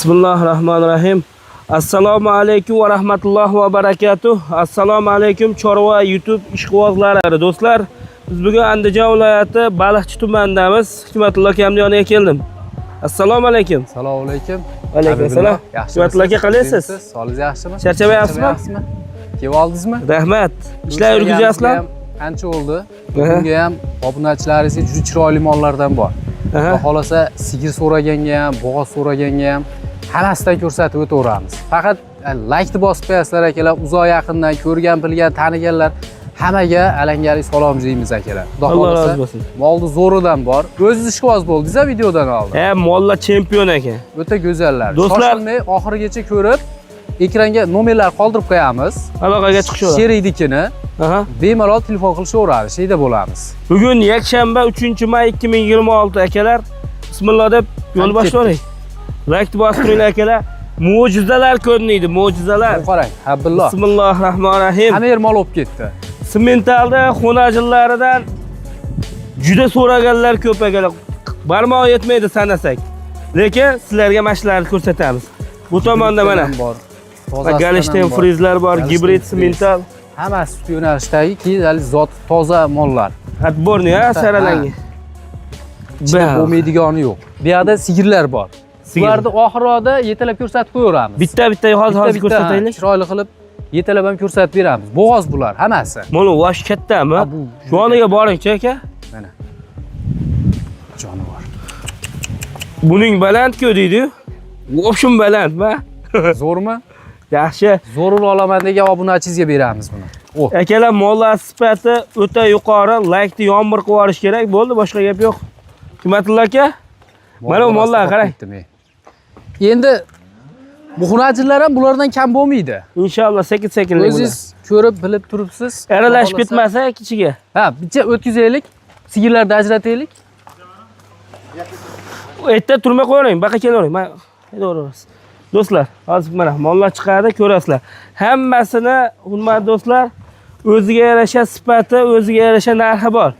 Bismillahirrahmanirrahim. Assalomu alaykum va rahmatullohi va barakatuh. Assalomu alaykum Chorva YouTube ishqibozlari do'stlar. Biz bugun Andijon viloyati Baliqchi tumanidamiz. Hikmatullo akamning yoniga keldim. Assalomu alaykum. Assalomu alaykum. Va alaykum assalom. Hikmatullo aka qalaysiz? Solingiz yaxshimi? Charchamayapsizmi? Kelib oldingizmi? Rahmat. Ishlar yurgizyapsizlar? Qancha bo'ldi? Bunga ham obunachilaringizga juda chiroyli mollardan bor. Xohlasa sigir so'raganga ham, bo'g'oz so'raganga ham hammasidan ko'rsatib o'taveramiz. Faqat like bosib qo'yasizlar akalar, uzoq yaqindan ko'rgan, bilgan, taniganlar hammaga alangalik salom deymiz akalar. Xudo xolasa molni zo'ridan bor. O'zingiz ishqiboz bo'ldingiz-a videodan oldin. Mollar chempion aka. O'ta go'zallar. Do'stlar, shoshilmay oxirigacha ko'rib, ekranga nomerlar qoldirib qo'yamiz. Aloqaga chiqishadi. Sheriknikini bemalol telefon qilishaveradi, sheyda bo'lamiz. Bugun yakshanba 3-may 2026 akalar. Bismillah deb yo'l boshlaylik. Like bosqiring akalar. Mo'jizalar ko'rinadi, mo'jizalar. Qarang, Habbillah. Bismillahirrohmanirrohim. Hamma yer mol olib ketdi. Simentalda xonajillaridan juda so'raganlar ko'p akalar. Barmoq yetmaydi sanasak. Lekin sizlarga mashlarni ko'rsatamiz. Bu tomonda mana bor. Galishten frizlar bor, gibrid simental. Hammasi sut yo'nalishdagi keyinchalik zot toza mollar. Atborni saralangan. Bo'lmaydigani yo'q. Bu yerda sigirlar bor. Ularni oxirida yetalab ko'rsatib qo'yamiz. Bitta hozir ko'rsataylik. Chiroyli qilib yetalab ham ko'rsatib beramiz. Bo'g'oz bular hammasi. Mana vosh kattami? Joniga boringchi aka. Mana. Jonivor. Buning baland-ku deydi. O'shim balandmi? Zo'rmi? Yaxshi. Zo'rul olaman degan obunachingizga beramiz buni. Akalar, mollar sifati o'ta yuqori, like-ni yomg'ir qilib olish kerak. Bo'ldi, boshqa gap yo'q. Hikmatullo aka, mana bu mollar qarang. Endi bu xunajinlar ham bulardan kam bo'lmaydi. Inshaalloh sekin-sekin. O'zingiz ko'rib, bilib turibsiz. Aralashib ketmasa ichiga. Ha, bitta o'tkazaylik, sigirlarni ajrataylik. U yerda turmay qo'ying, baqa kelavering. Men haydaveramiz. Do'stlar, hozir mana mollar chiqadi, ko'rasizlar. Hammasini, hurmatli do'stlar, o'ziga yarasha sifati, o'ziga yarasha narxi bor.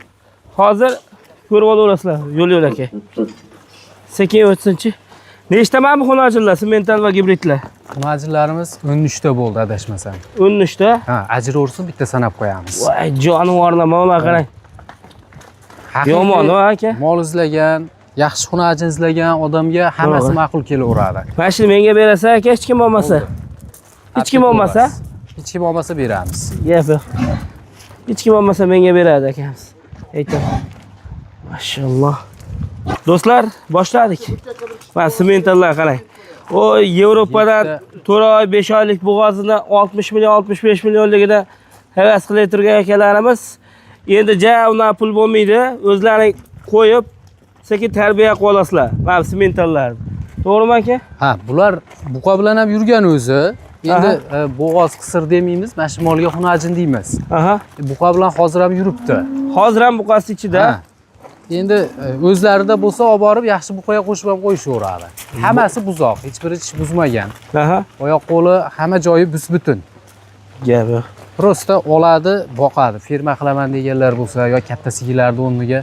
Hozir ko'rib olaverasizlar, yo'l aka. Sekin o'tsinchi. Nechta mana bu xonajinlar, simental va gibridlar? Xonajinlarimiz 13 ta bo'ldi, adashmasam. 13 ta? Ha, ajr o'rsin bitta sanab qo'yamiz. Voy, jonivorlar, mollar qarang. Yomon aka. Mol izlagan, yaxshi xonajin izlagan odamga hammasi ma'qul kelaveradi. Mana shuni menga berasa aka, hech kim olmasa. Hech kim olmasa? Hech kim olmasa beramiz. Yo'q. Hech kim olmasa menga beradi akamiz. Aytaman. Mashalloh. Do'stlar, boshladik. Mana simentallar qarang. O Yevropadan 4 oy, 5 oylik bo'g'ozini 60 million, 65 millionligida havas qilib turgan akalarimiz endi javna pul bo'lmaydi, o'zlaring qo'yib sekin tarbiya qilib olasizlar. Mana simentallar. To'g'rimi aka? Ha, bular buqa bilan ham yurgan o'zi. Endi bo'g'oz qisir demaymiz, mana shu molga xunajin deymiz. Buqa bilan hozir ham yuribdi. Hozir ham buqasi ichida. Endi o'zlarida bo'lsa olib borib yaxshi buqaga qo'shib ham qo'yishaveradi. Hammasi buzoq, hech biri tish buzmagan. Oyoq qo'li hamma joyi bus-butun. Gap yo'q. Prosta oladi, boqadi. Ferma qilaman deganlar bo'lsa yo katta sigirlarni o'rniga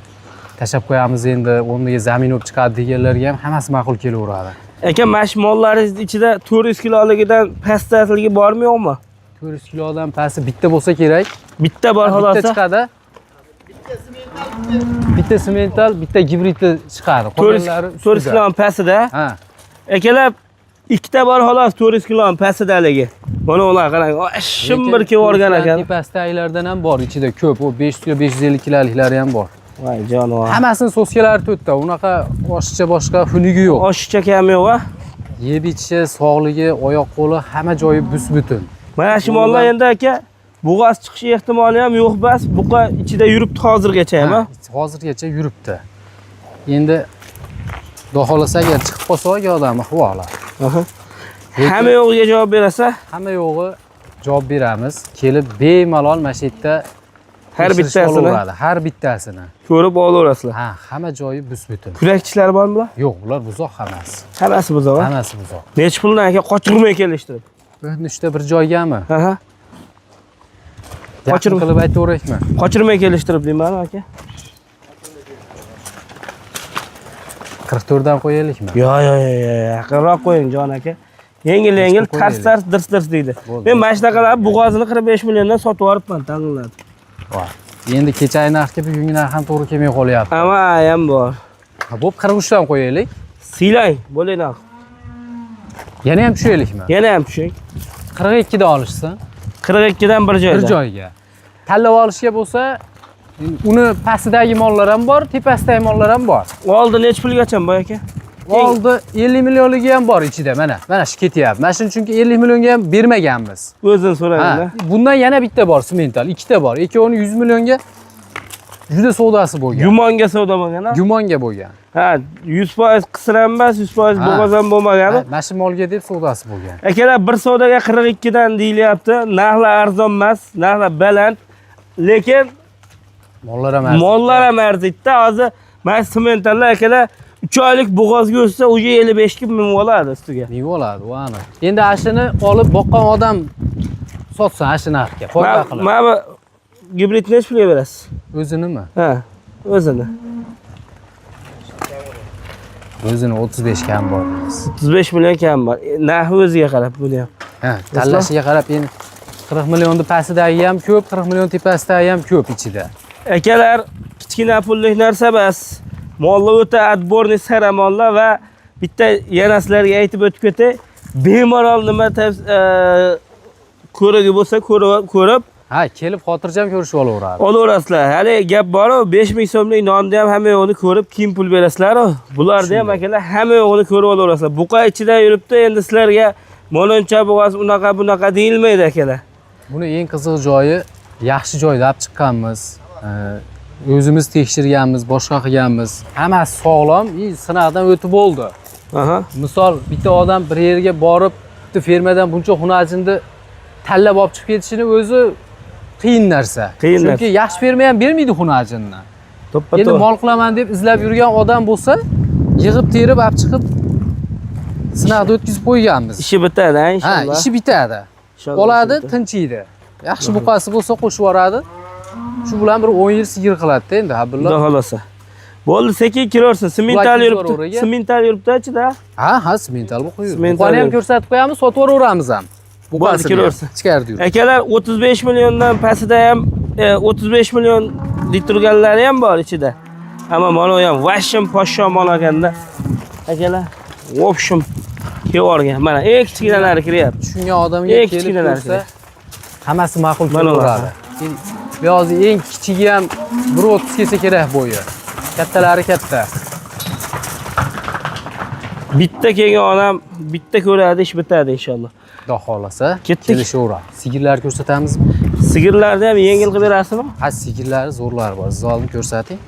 tashab qo'yamiz endi, o'rniga zamin olib chiqadi deganlarga ham hammasi ma'qul kelaveradi. Aka, mash mollaringiz ichida 400 kiloligidan pastligi bormi yo'qmi? 400 kilodan pasti bitta bo'lsa kerak. Bitta bor xolos. Bitta chiqadi. Bitta simental, bitta gibridli chiqadi. Qolganlari 400 kilon pastida. Ha. Akalar, ikkita bor xolos 400 kilon pastidaligi. Mana ular qarang, shim bir kelib o'rgan ekan. Pastdagilardan ham bor ichida ko'p. O 500 kilo, 550 kiloliklari ham bor. Voy jonivor. Hammasini soskalari to'rtta. Unaqa oshiqcha boshqa xunigi yo'q. Oshiqcha kam yo'q-a? Yeb ichishi, sog'ligi, oyoq qo'li hamma joyi bus-butun. Mana shu mollar endi aka bo'g'oz chiqish ehtimoli ham yo'q bas, buqa ichida yuribdi hozirgacha ham. Hozirgacha yuribdi. Endi xudo xolasa agar chiqib qolsa odamni havola. Hamma yo'g'iga javob berasa, hamma yo'g'i javob beramiz. Kelib bemalol mana shu yerda har bittasini ko'rib olaverasizlar. Ha, hamma joyi bus-butun. Kurakchilar bormi bular? Yo'q, bular buzoq hammasi. Hammasi buzoq. Hammasi buzoq. Necha puldan aka qochirmay kelishtirib? 13 ta bir joygami? Qochirib qilib aytaveraymi? Qochirmay kelishtirib deyman aka. 44 dan qo'yaylikmi? Yo, yaqinroq qo'ying jon aka. Yengil, tars dirs deydi. Men mana shunaqalar bug'ozini 45 milliondan sotib yuboribman, tanladi. Voy. Endi kechayi narxga bugungi narx ham to'g'ri kelmay qolyapti. Ama ham bor. Bo'p 43 dan qo'yaylik. Silang, bo'laylik. Yana ham tushaylikmi? Yana ham tushing. 42 dan olishsin. 42 dan bir joyda. Bir joyga. Tanlab olishga bo'lsa, uni pastidagi mollar ham bor, tepasidagi mollar ham bor. Oldi necha pulgacha boy aka? Oldi 50 millionligi ham bor ichida mana. Mana shu ketyapti. Mana shuning chunki 50 millionga ham bermaganmiz. O'zini so'raganda. Bundan yana bitta bor, Simental, ikkita bor. Ikkovini 100 millionga juda savdosi bo'lgan. Gumonga savdo bo'lgan-a? Gumonga bo'lgan. Ha, 100% qisir ham emas, 100% bo'g'oz ham bo'lmagan. Mana shu molga deb savdosi bo'lgan. Akalar bir savdoga 42 dan deyilyapti. Narxlar arzon emas, narxlar baland. Lekin mollar ham arziydi-da. Hozir mana Simentallar akalar 3 oylik bo'g'ozga o'tsa, o'zi 55 ga ming oladi ustiga. Ming oladi, va ana. Endi ashini olib boqqan odam sotsa ashi narxga foyda qiladi. Mana bu gibrid necha pulga berasiz? O'zinimi? Ha, o'zini. O'zini 35 kam bor. 35 million kam bor. Narxi o'ziga qarab buni ham. Ha, tanlashiga qarab endi 40 millionning pastidagi ham ko'p, 40 million tepasidagi ham ko'p ichida. Akalar, kichkina pullik narsa emas. Mollar o'ta adborni sara mollar va bitta yana sizlarga aytib o'tib ketay. Bemalol nima ko'rigi bo'lsa ko'rib, ha, kelib xotirjam ko'rishib olaveradi. Olaverasizlar. Hali gap bor-ku, 5000 so'mlik nonni ham hamma yo'g'ini ko'rib, keyin pul berasizlar-ku. Bularni ham akalar hamma yo'g'ini ko'rib olaverasizlar. Buqa ichida yuribdi, endi sizlarga moloncha bo'g'az bunaqa deyilmaydi akalar. Buni eng qiziq joyi, yaxshi joyda olib chiqqanmiz. O'zimiz tekshirganmiz, boshqa qilganmiz. Hammasi sog'lom, sinovdan o'tib bo'ldi. Aha. Misol, bitta odam bir yerga borib, bitta fermadan buncha xunajinni tanlab olib chiqib ketishini o'zi qiyin narsa. Chunki yaxshi ferma ham bermaydi xunajinni. Endi mol qilaman deb izlab yurgan odam bo'lsa, yig'ib terib olib chiqib sinovdan o'tkazib qo'yganmiz. Ishi bitadi, inshaalloh. Ha, ishi bitadi. Oladi, tinchiydi. Yaxshi buqasi bo'lsa qo'shib yuboradi. Shu bilan bir 10 yil sigir qiladi-da endi, Abdulla. Xudo xolasa. Bo'ldi, sekin kiraversin. Simental yuribdi. Simental yuribdi-chi-da? Ha, simental bu qo'yib. Buqani ham ko'rsatib qo'yamiz, sotib yuboramiz ham. Buqasi kiraversin. Ichkarida yuribdi. Akalar 35 milliondan pastida ham 35 million deb turganlari ham bor ichida. Ammo mana ham vashim poshsho mol ekanda. Akalar, opshim kevorgan. Mana eng kichkinalari kiryapti. Tushungan odamga kelib tursa, hammasi ma'qul kelaveradi. Bu yo'zi eng kichigi ham 1.30 kelsa kerak bo'yi. Kattalari katta. Bitta kelgan odam bitta ko'radi, ish bitadi inshaalloh. Xudo xolasa, kelishaveradi. Sigirlar ko'rsatamizmi? Sigirlarni ham yengil qilib berasizmi? Ha, sigirlari zo'rlar bor. Siz oldin ko'rsating.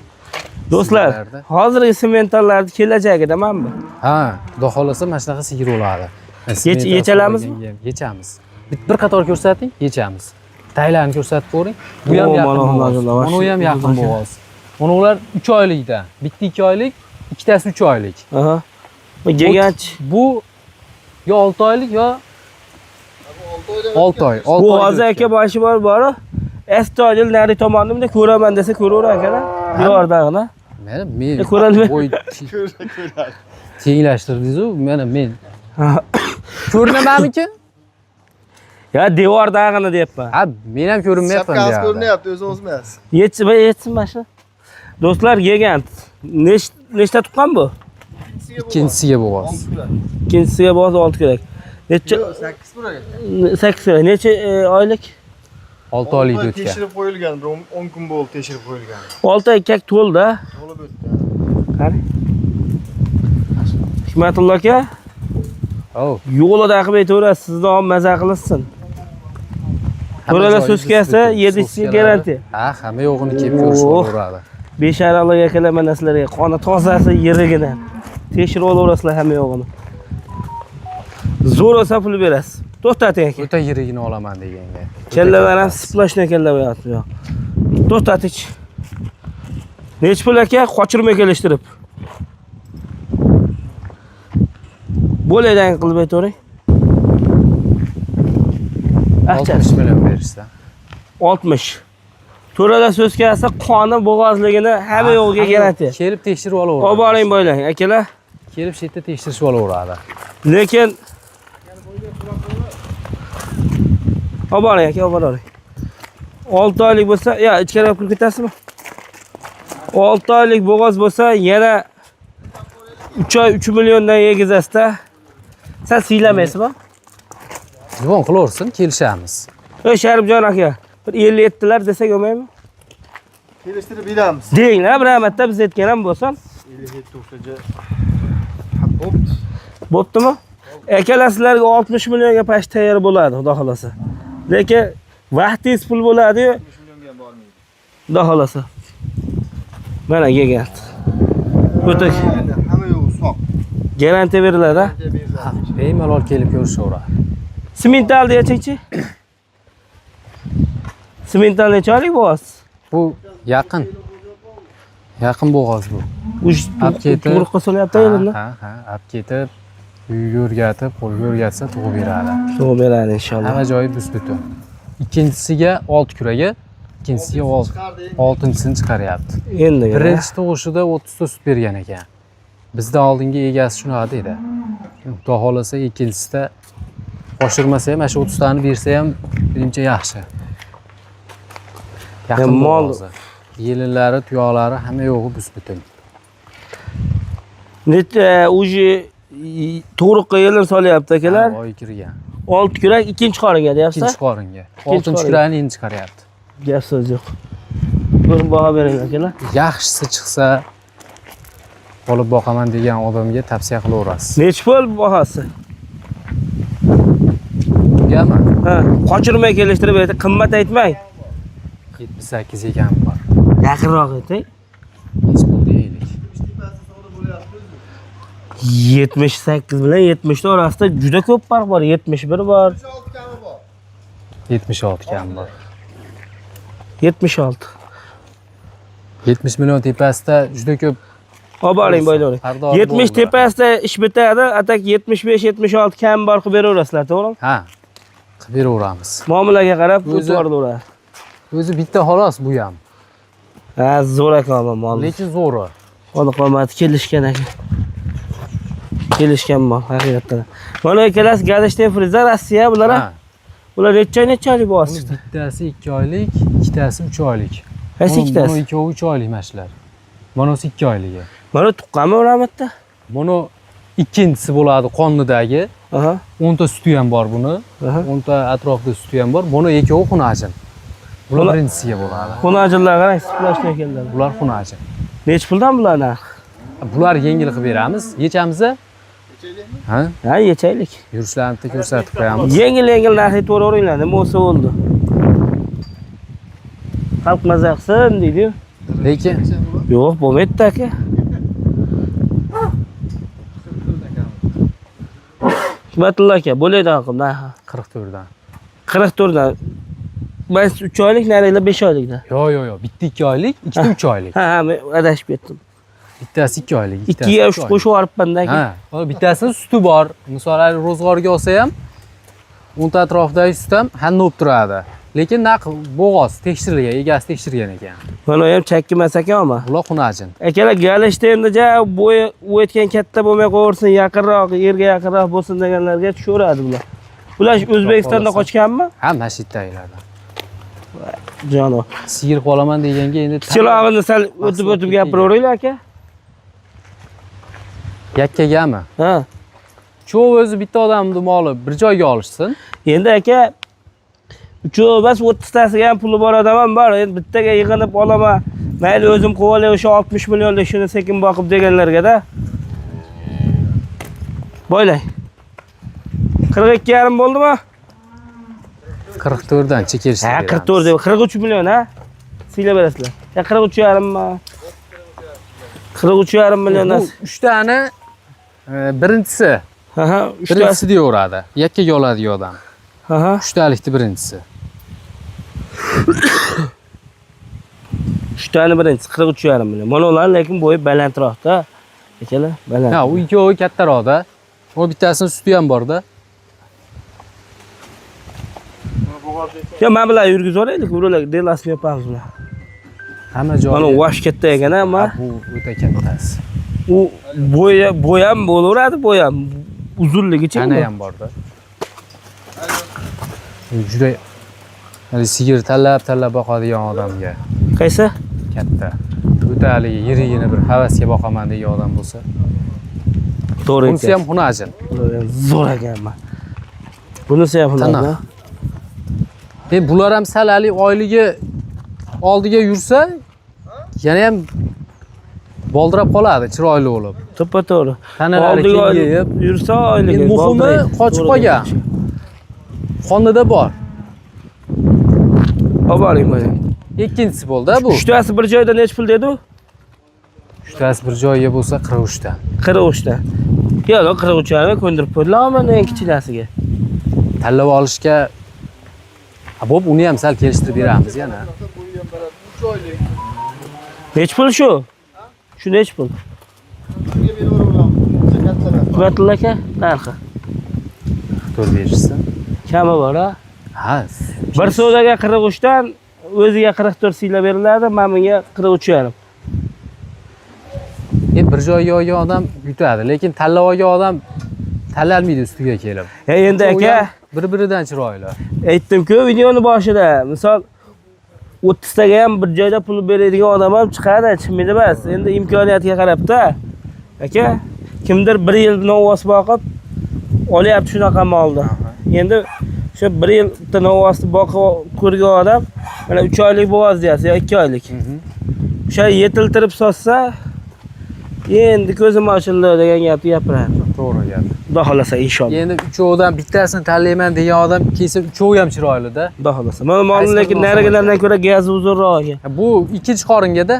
Do'stlar, hozirgi simentallarning kelajagida manmi? Ha, xudo xolasa mana shunaqa sigir bo'ladi. Yechalamizmi? Yechamiz. Bir qator ko'rsating, yechamiz. Taylarni ko'rsatib ko'ring. Bu ham yaqin. Mana ham yaqin bo'g'oz. Mana ular 3 oylikda. Bitta 2 oylik, ikkitasi 3 oylik. Aha. Gegach. Bu yo 6 oylik yo 6 oy. Bu hozir aka boshi bor. Estojil nari tomonimda ko'raman desa ko'raver akalar. Devordag'ini. Men ko'radimi? Tenglashtirdingiz-ku, mana men. Ko'rinamanmi-ki? Ya devordag'ini deyapman. Ha, men ham ko'rinmayapman deyapman. Shapkasi ko'rinyapti, o'zi o'smas. Yetsin mana. Do'stlar, gegant. Nechta tuqqan bu? Ikkinchisiga bo'g'oz. Ikkinchisiga bo'g'oz 6 kerak. Necha? 8 bo'lar. 8 kerak. Necha oylik? 6 oylik o'tgan. Tekshirib qo'yilgan, 10 kun bo'ldi tekshirib qo'yilgan. 6 oy kak to'ldi. To'lib o'tdi. Qani? Hikmatullo aka. Yo'lida qilib aytaverasiz, sizni ham maza qilsin. To'ralar so'skasi 7 garantiya. Ha, hamma yo'g'ini kelib ko'rishib olaveradi. Beshariqlik akalar mana sizlarga qoni tozasi yirigini tekshirib olaverasizlar hamma yo'g'ini. Zo'r olsa pul berasiz. To'xtating aka. O'ta yirigini olaman deganga. Kellalar ham splashni kellalar yo'qdi. To'xtating. Nech pul aka? Qochirmay kelishtirib. Bo'laydan qilib aytavering. 60 million berishsa. 60. To'ralar so'z kelsa qoni bo'g'ozligini hamma yo'g'iga garantiya. Kelib tekshirib olaveradi. Olib boring bo'ylang, akalar. Kelib shu yerda tekshirib olaveradi. Lekin olib boring aka, olib boring. 6 oylik bo'lsa, yo, ichkari olib kirib ketasizmi? 6 oylik bo'g'oz bo'lsa, yana 3 oy 3 milliondan yegizasiz-da. Sen siylamaysizmi? Juvon qilaversin, kelishamiz. Ey Sharifjon aka, bir 57 lar desak bo'lmaymi? Kelishtirib beramiz. Denglar, rahmatda biz aytgan ham bo'lsin. 57 o'xshaja. Bo'pti. Bo'ptimi? Akalar sizlarga 60 millionga pash tayyor bo'ladi, xudo xolasa. Lekin vaqtingiz pul bo'ladi-yu, 60 millionga ham bormaydi. xudo xolasa. Mana kelgan. O'tak. Hamma yo'q soq. Garantiya beriladi. Bemalol kelib ko'rishaveradi. Simental necha-chi? Simental necha oylik bo'g'oz? Bu yaqin. Yaqin bo'g'oz bu. Olib ketib, To'g'ri so'layapti endi. Ha, olib ketib, uyga o'rgatib, qo'lga o'rgatsa tug'ib beradi. Tug'ib beradi inshaalloh. Hamma joyi bus-butun. Ikkinchisiga 6 kuraga, ikkinchisiga 6-chisini chiqaryapti. Endi Birinchi tug'ishida 30 ta sut bergan ekan. Bizda oldingi egasi shunaqa dedi. Xudo xolasa ikkinchisida oshirmasa ham, mana shu 30 tani bersa ham menimcha yaxshi. Yaqin mol yelinlari, tuyoqlari hamma yo'g'i bus-butun. Necha uji to'g'riqqa yelin solyapti akalar. Oy kirgan. 6 kurak ikkinchi qoringa deyapsiz. Ikkinchi qoringa. 6-kurakni endi chiqaryapti. Gap so'z yo'q. Bir baho bering akalar. Yaxshisi chiqsa olib boqaman degan odamga tavsiya qilaverasiz. Necha pul bahosi? Gami? Ha, qochirmay kelishtirib aytdi, qimmat aytmang. 78 ekan bor. Yaqinroq ayting. Hech pul deylik. 78 bilan 70 orasida juda ko'p farq bor. 71 bor. 76 kam bor. 76. 70 million tepasida juda ko'p. Olib boring boylar. 70 tepasida ish bitadi, atak 75-76 kam bor qilib beraverasizlar, to'g'rimi? Ha. Qilib beraveramiz. Muomalaga qarab pul to'g'rilaveradi. O'zi bitta xolos bu ham. Ha, zo'r ekan mol. Lekin zo'ri. Xona qomati kelishgan ekan. Kelishgan mol haqiqatan. Mana ikkalasi gadishda friza Rossiya bular. Bular necha oylik bo'g'oz? Bittasi 2 oylik, ikkitasi 3 oylik. Qaysi ikkitasi? Mana ikkovi 3 oylik mashlar. Mana 2 oyligi. Mana tuqqanmi rahmatda? Mana ikkinchisi bo'ladi qonnidagi. Aha. 10 ta suti ham bor buni. 10 ta atrofida suti ham bor. Buni ikkovi xunajin. Bular birinchisiga bo'ladi. Xunajinlar qarang, splashni ekanlar. Bular xunajin. Necha puldan bular narx? Bular yengil qilib beramiz. Yechamiz. Ha? Ha, yechaylik. Yurishlarini ko'rsatib qo'yamiz. Yengil narx aytaveringlar, nima bo'lsa bo'ldi. Xalq maza qilsin deydi-yu. Lekin yo'q, bo'lmaydi aka. Hikmatullo aka, bo'ladi haqim, narxi. 44 dan. 44 dan. Biz 3 oylik, narilar 5 oylikda. Yo'q, bitta 2 oylik, ikkita 3 oylik. Ha, men adashib ketdim. Bittasi 2 oylik, ikkitasi 3 qo'shib yuboribman-da aka. Ha, bittasini suti bor. Misol ro'zg'orga olsa ham 10 ta atrofidagi sut ham hamma bo'lib turadi. Lekin naq bo'g'oz tekshirilgan, egasi tekshirgan ekan. Mana ham chakki masakanmi? Bular xunajin. Akalar, galishda endi bo'yi u aytgan katta bo'lmay qo'yarsin, yaqinroq, yerga yaqinroq bo'lsin deganlarga tushaveradi bular. Bular O'zbekistonda qochganmi? Ha, mashitdagilardan. Jano. Sigir qolaman deganga endi Kichilog'ini sal o'tib gapiraveringlar aka. Yakkagami? Ha. Cho'v o'zi bitta odamni moli bir joyga olishsin. Endi aka, uchovi bas 30 tasiga ham puli bor odam ham bor. Endi bittaga yig'inib olaman. Mayli o'zim qo'volay o'sha 60 millionlik shuni sekin boqib deganlarga-da. Bo'ylay. 42,5 bo'ldimi? 44 dan chekilishdi. Ha, 44 deb 43 million ha. Siylab berasizlar. Ya 43,5 mi? 43,5 milliondan. 3 tani birinchisi. Ha, 3 birinchisi deyaveradi. Yakkaga oladigan odam. Ha. 3 talikni birinchisi. 3 tani birinchisi 43,5 million. Mana ular lekin bo'yi balandroqda. Akalar, baland. Ha, u ikkovi kattaroqda. O bittasini suti ham borda. Ya men bilan yurgizib olaylik, buralar delasini yapamiz bular. Hamma joyi. Mana vash katta ekan, ammo bu o'ta kattasi. u bo'y ham bo'laveradi, bo'y ham uzunligicha. Ana ham borda. Juda sigir tanlab boqadigan odamga Qaysi? katta. O'ta haligi yirigini bir havasga boqaman degan odam bo'lsa. To'g'ri. Bunisi ham xunajin. Zo'r ekanman. Bunisi ham xunajin. Bular ham sal hali oyligi oldiga yursa, yana ham boldirab qoladi, chiroyli bo'lib. To'ppa-to'g'ri. Tanalari kengayib yursa oyligi. Muhimi qochib qolgan. Qonida bor. Oboring mana. Ikkinchisi bo'ldi bu. Uchtasi bir joyda nech pul dedi u? Uchtasi bir joyga bo'lsa 43 dan. 43 dan. Yo'q, 43 ga ko'ndirib qo'ydilar, mana eng kichilasiga. Tanlab olishga bo'p, uni ham sal kelishtirib beramiz yana. Nech pul shu? Shu nech pul? Quvvatli aka, narxi. To'rt berishsin. Kami bor, ha? Ha. Bir savdoga 43 dan o'ziga 44 siylab beriladi, men menga 43,5. Bir joyga olgan odam yutadi, lekin tanlab olgan odam tanlalmaydi ustiga kelib. Endi aka, bir-biridan chiroyli. Aytdim-ku videoni boshida, misol 30 taga ham bir joyda pul beradigan odam ham chiqadi, chiqmaydi emas. Endi imkoniyatiga qarab-da. Aka, kimdir 1 yil novvos boqib olyapti shunaqa molni. Endi shu 1 yilda novvosni boqib ko'rgan odam mana 3 oylik bo'voz deyapsiz, yo 2 oylik. O'sha yetiltirib sotsa, endi ko'zim ochildi degan gapni gapiradi. To'g'ri gap. Xudo xolasa inshaalloh. Endi uchovidan bittasini tanlayman degan odam kelsa, uchovi ham chiroyli-da. Xudo xolasa. Mana molni lekin narigalardan ko'ra gazi uzunroq ekan. Bu ikkinchi qoringada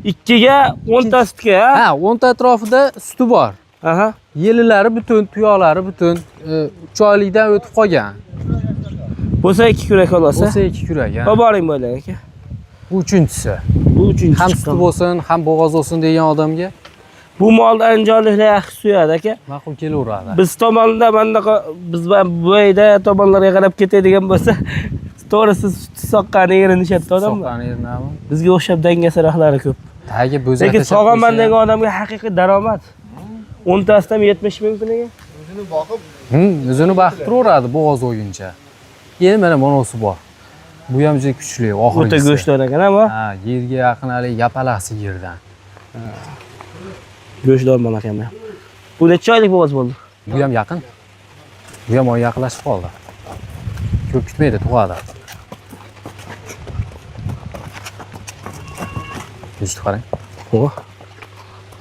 2 ga 10 ta sutga, ha, 10 ta atrofida suti bor. Aha. Yelilari butun, tuyoqlari butun, 3 oylikdan o'tib qolgan. Bo'lsa 2 kurak xolasa. Bo'lsa 2 kurak, ha. Oboring bo'lar aka. Bu uchinchisi. Bu uchinchisi. Ham suti bo'lsin, ham bo'g'oz bo'lsin degan odamga bu molda andijonliklar yaxshi suyadi aka. ma'qul kelaveradi. Biz tomonda bundaqa biz bo'yda tomonlarga qarab ketadigan bo'lsa, to'g'risi sut soqqani erinishadi odamlar. Soqqani erinami? Bizga o'xshab dangasaroqlari ko'p. Tagi bo'zak. Lekin sog'aman degan odamga haqiqiy daromad. 10 tasidan 70 ming pulga. O'zini boqib, O'zini baqib turaveradi bo'g'oz o'yincha. Endi mana bunisi bor. Bu ham juda kuchli, oxirgisi. O'ta go'shtdor ekan, ammo Ha, yerga yaqin hali yapalaq sigirdan. go'shtdor mana ekan. Bu necha oylik bo'g'oz bo'ldi? Bu ham yaqin. Bu ham oy yaqinlashib qoldi. Ko'p kutmaydi, tug'adi. Yuzni qarang. Xo'p.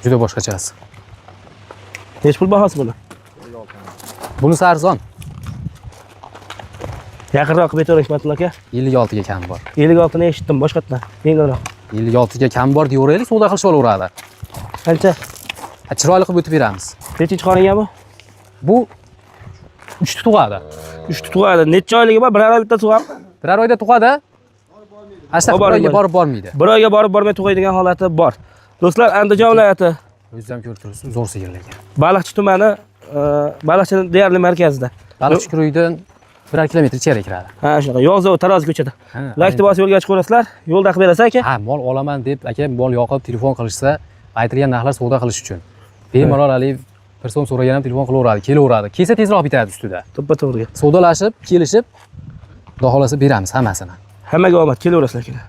Juda boshqachasi. Nech pul bahosi buni? Bunisi arzon. Yaqinroq beto'rak Hikmatullo aka. 56 ga kam bor. 56 ni eshitdim boshqatdan. Yengilroq. 56 ga kam bor deyaveraylik, savdo qilishib olaveradi. Qancha? Chiroyli qilib o'tib beramiz. Nechinchi qoringa bu? Bu 3 tug'adi. 3 tug'adi. Necha oyligi bor? Bir oy bitta tug'am. Bir oyda tug'adi. Asta bir oyga borib bormaydi. Bir oyga borib bormay tug'aydigan holati bor. Do'stlar, Andijon viloyati O'zingiz ham ko'rib turibsiz, zo'r sigirlarga. Baliqchi tumani, Baliqchining deyarli markazida. Baliqchi kuruydan 1 kilometr ichkariga kiradi. Ha, shunaqa. Yo'qzoq Taroz ko'chada. Laykni bosib yo'lga chiqib ko'rasizlar. Yo'lda qilib berasiz aka? Ha, mol olaman deb aka mol yoqib telefon qilishsa, aytilgan narxlar savdo qilish uchun. Bemalol hali bir so'm so'ragan ham telefon qilaveradi, kelaveradi. Kelsa tezroq bitadi ustida. To'ppa-to'g'ri. Savdolashib, kelishib, xudo xolasa beramiz hammasini. Hammaga omad, kelaverasizlar aka.